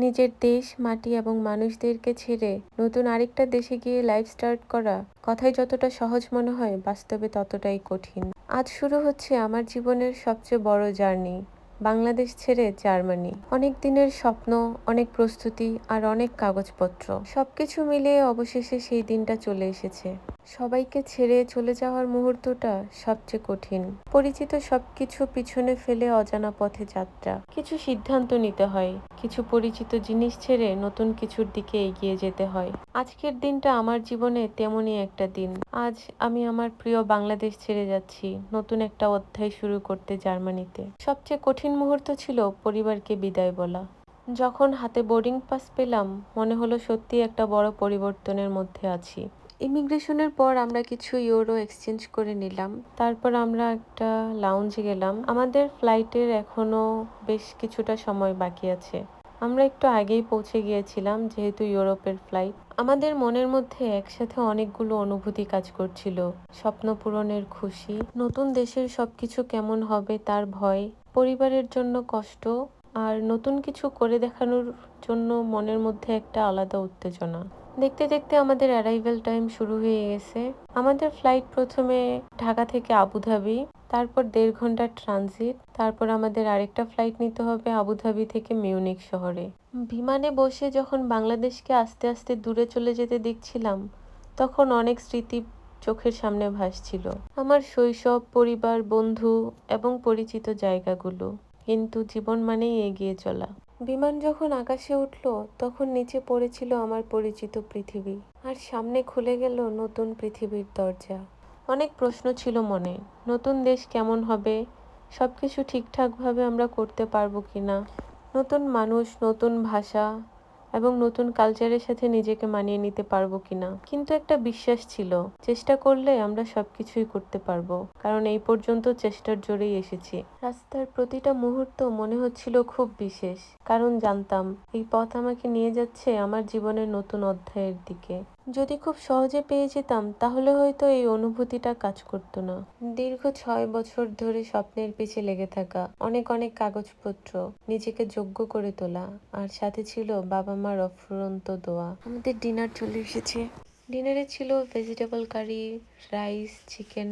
নিজের দেশ, মাটি এবং মানুষদেরকে ছেড়ে নতুন আরেকটা দেশে গিয়ে লাইফ স্টার্ট করা কথায় যতটা সহজ মনে হয়, বাস্তবে ততটাই কঠিন। আজ শুরু হচ্ছে আমার জীবনের সবচেয়ে বড় জার্নি, বাংলাদেশ ছেড়ে জার্মানি। অনেক দিনের স্বপ্ন, অনেক প্রস্তুতি আর অনেক কাগজপত্র, সবকিছু মিলিয়ে অবশেষে সেই দিনটা চলে এসেছে। সবাইকে ছেড়ে চলে যাওয়ার মুহূর্তটা সবচেয়ে কঠিন। পরিচিত সবকিছু পিছনে ফেলে অজানা পথে যাত্রা। কিছু সিদ্ধান্ত নিতে হয়, কিছু পরিচিত জিনিস ছেড়ে নতুন কিছুর দিকে এগিয়ে যেতে হয়। আজকের দিনটা আমার জীবনে তেমনই একটা দিন। আজ আমি আমার প্রিয় বাংলাদেশ ছেড়ে যাচ্ছি, নতুন একটা অধ্যায় শুরু করতে জার্মানিতে। সবচেয়ে কঠিন মুহূর্ত ছিল পরিবারকে বিদায় বলা। যখন হাতে বোর্ডিং পাস পেলাম, মনে হলো সত্যি একটা বড় পরিবর্তনের মধ্যে আছি। ইমিগ্রেশনের পর আমরা কিছু ইউরো এক্সচেঞ্জ করে নিলাম। তারপর আমরা একটা লাউঞ্জে গেলাম। আমাদের ফ্লাইটের এখনো বেশ কিছুটা সময় বাকি আছে। আমরা একটু আগেই পৌঁছে গিয়েছিলাম, যেহেতু ইউরোপের ফ্লাইট। আমাদের মনের মধ্যে একসাথে অনেকগুলো অনুভূতি কাজ করছিল। স্বপ্ন পূরণের খুশি, নতুন দেশের সবকিছু কেমন হবে তার ভয়, পরিবারের জন্য কষ্ট, আর নতুন কিছু করে দেখানোর জন্য মনের মধ্যে একটা আলাদা উত্তেজনা। দেখতে দেখতে আমাদের অ্যারাইভেল টাইম শুরু হয়ে গেছে। আমাদের ফ্লাইট প্রথমে ঢাকা থেকে আবুধাবি, তারপর 1.5 ঘন্টার ট্রানজিট, তারপর আমাদের আরেকটা ফ্লাইট নিতে হবে আবুধাবি থেকে মিউনিক শহরে। বিমানে বসে যখন বাংলাদেশকে আস্তে আস্তে দূরে চলে যেতে দেখছিলাম, তখন অনেক স্মৃতি চোখের সামনে ভাসছিল। আমার শৈশব, পরিবার, বন্ধু এবং পরিচিত জায়গাগুলো। কিন্তু জীবন মানেই এগিয়ে চলা। বিমান যখন আকাশে উঠল, তখন নিচে পড়েছিল আমার পরিচিত পৃথিবী, আর সামনে খুলে গেল নতুন পৃথিবীর দরজা। অনেক প্রশ্ন ছিল মনে। নতুন দেশ কেমন হবে, সবকিছু ঠিকঠাকভাবে আমরা করতে পারবো কিনা, নতুন মানুষ, নতুন ভাষা এবং নতুন কালচারের সাথে নিজেকে মানিয়ে নিতে পারবো কিনা। কিন্তু একটা বিশ্বাস ছিল, চেষ্টা করলে আমরা সবকিছুই করতে পারবো, কারণ এই পর্যন্ত চেষ্টার জোরেই এসেছি। রাস্তার প্রতিটা মুহূর্ত মনে হচ্ছিল খুব বিশেষ, কারণ জানতাম এই পথ আমাকে নিয়ে যাচ্ছে আমার জীবনের নতুন অধ্যায়ের দিকে। যদি খুব সহজে পেয়ে যেতাম, তাহলে হয়তো এই অনুভূতিটা কাজ করতো না। দীর্ঘ 6 বছর ধরে স্বপ্নের পিছে লেগে থাকা, অনেক অনেক কাগজপত্র, নিজেকে যোগ্য করে তোলা, আর সাথে ছিল বাবা মার অফুরন্ত দোয়া। আমাদের ডিনার চলে এসেছে। ডিনারে ছিল ভেজিটেবল কারি, রাইস, চিকেন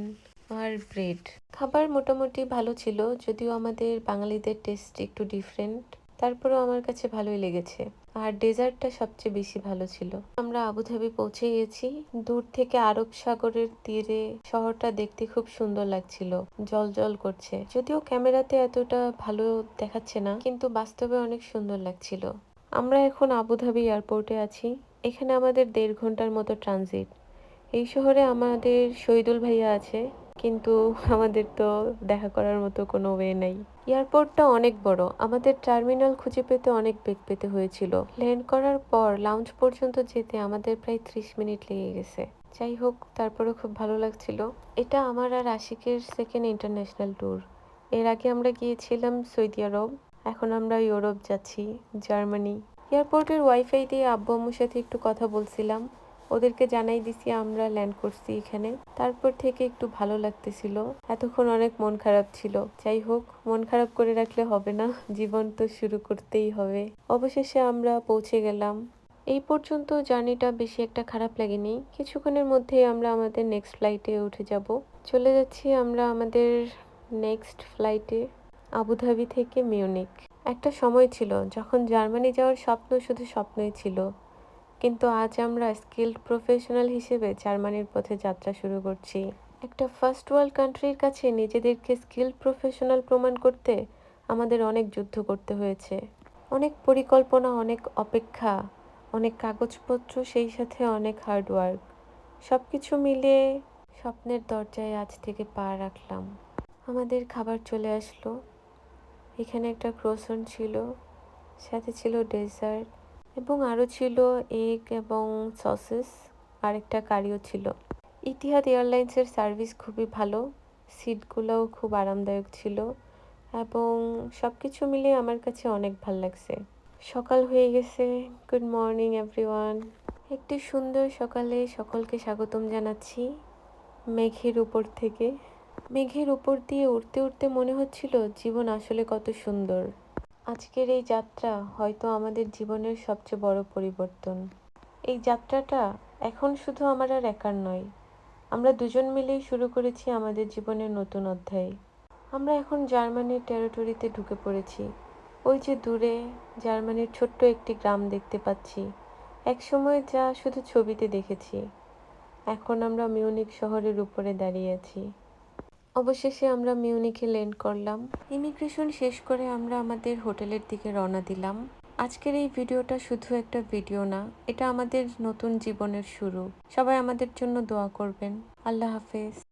আর ব্রেড। খাবার মোটামুটি ভালো ছিল, যদিও আমাদের বাঙালিদের টেস্ট একটু ডিফারেন্ট। তারপরেও আমার কাছে ভালোই লেগেছে। আর ডেজার্টটা সবচেয়ে বেশি ভালো ছিল। আমরা আবুধাবি পৌঁছে গেছি। দূর থেকে আরব সাগরের তীরে শহরটা দেখতে খুব সুন্দর লাগছিল, জ্বলজ্বল করছে। যদিও ক্যামেরাতে এতটা ভালো দেখাচ্ছে না, কিন্তু বাস্তবে অনেক সুন্দর লাগছিল। আমরা এখন আবুধাবি এয়ারপোর্টে আছি। এখানে আমাদের 1.5 ঘন্টার মতো ট্রানজিট। এই শহরে আমাদের শহীদুল ভাইয়া আছে, কিন্তু আমাদের তো দেখা করার মতো কোনো ওয়ে নাই। এয়ারপোর্টটা অনেক বড়, আমাদের টার্মিনাল খুঁজে পেতে অনেক বেগ পেতে হয়েছিল। ল্যান্ড করার পর লাউঞ্জ পর্যন্ত যেতে আমাদের প্রায় 30 মিনিট লেগে গেছে। যাই হোক, তারপরে খুব ভালো লাগছিল। এটা আমার আর আশিকের সেকেন্ড ইন্টারন্যাশনাল ট্যুর। এর আগে আমরা গিয়েছিলাম সৌদি আরব, এখন আমরা ইউরোপ যাচ্ছি, জার্মানি। এয়ারপোর্টের ওয়াইফাই দিয়ে আব্বু আম্মুর সাথে একটু কথা বলছিলাম। ওদেরকে জানাই দিছি আমরা ল্যান্ড করছি এখানে। তারপর থেকে একটু ভালো লাগতেছিল। এতক্ষণ অনেক মন খারাপ ছিল। যাই হোক, মন খারাপ করে রাখলে হবে না, জীবন তো শুরু করতেই হবে। অবশেষে আমরা পৌঁছে গেলাম। এই পর্যন্ত জার্নিটা বেশি একটা খারাপ লাগেনি। কিছুক্ষণের মধ্যেই আমরা আমাদের নেক্সট ফ্লাইটে উঠে যাব। চলে যাচ্ছি আমরা আমাদের নেক্সট ফ্লাইটে, আবুধাবি থেকে মিউনিক। একটা সময় ছিল যখন জার্মানি যাওয়ার স্বপ্ন শুধু স্বপ্নই ছিল, কিন্তু আজ আমরা স্কিলড প্রফেশনাল হিসেবে জার্মানির পথে যাত্রা শুরু করছি। একটা ফার্স্ট ওয়ার্ল্ড কান্ট্রির কাছে নিজেদেরকে স্কিলড প্রফেশনাল প্রমাণ করতে আমাদের অনেক যুদ্ধ করতে হয়েছে। অনেক পরিকল্পনা, অনেক অপেক্ষা, অনেক কাগজপত্র, সেই সাথে অনেক হার্ডওয়ার্ক। সব কিছু মিলিয়ে স্বপ্নের দরজায় আজ থেকে পা রাখলাম। আমাদের খাবার চলে আসলো। এখানে একটা ক্রোসন ছিল, সাথে ছিল ডেজার্ট, এবং আরও ছিল এগ এবং সসেস, আর একটা কারিও ছিল। ইতিহাদ এয়ারলাইন্সের সার্ভিস খুবই ভালো, সিটগুলোও খুব আরামদায়ক ছিল, এবং সব কিছু মিলিয়ে আমার কাছে অনেক ভালো লাগছে। সকাল হয়ে গেছে। Good morning everyone. একটি সুন্দর সকালে সকলকে স্বাগতম জানাচ্ছি মেঘের উপর থেকে। মেঘের উপর দিয়ে উড়তে উড়তে মনে হচ্ছিল জীবন আসলে কত সুন্দর। আজকের এই যাত্রা হয়তো আমাদের জীবনের সবচেয়ে বড় পরিবর্তন। এই যাত্রাটা এখন শুধু আমার আর একার নয়। আমরা দুজন মিলেই শুরু করেছি আমাদের জীবনের নতুন অধ্যায়। আমরা এখন জার্মানির টেরিটরিতে ঢুকে পড়েছি। ওই যে দূরে জার্মানির ছোট্ট একটি গ্রাম দেখতে পাচ্ছি। একসময় যা শুধু ছবিতে দেখেছি। এখন আমরা মিউনিখ শহরের উপরে দাঁড়িয়ে আছি। অবশেষে আমরা মিউনিখে ল্যান্ড করলাম। ইমিগ্রেশন শেষ করে আমরা আমাদের হোটেলের দিকে রওনা দিলাম। আজকের এই ভিডিওটা শুধু একটা ভিডিও না, এটা আমাদের নতুন জীবনের শুরু। সবাই আমাদের জন্য দোয়া করবেন। আল্লাহ হাফেজ।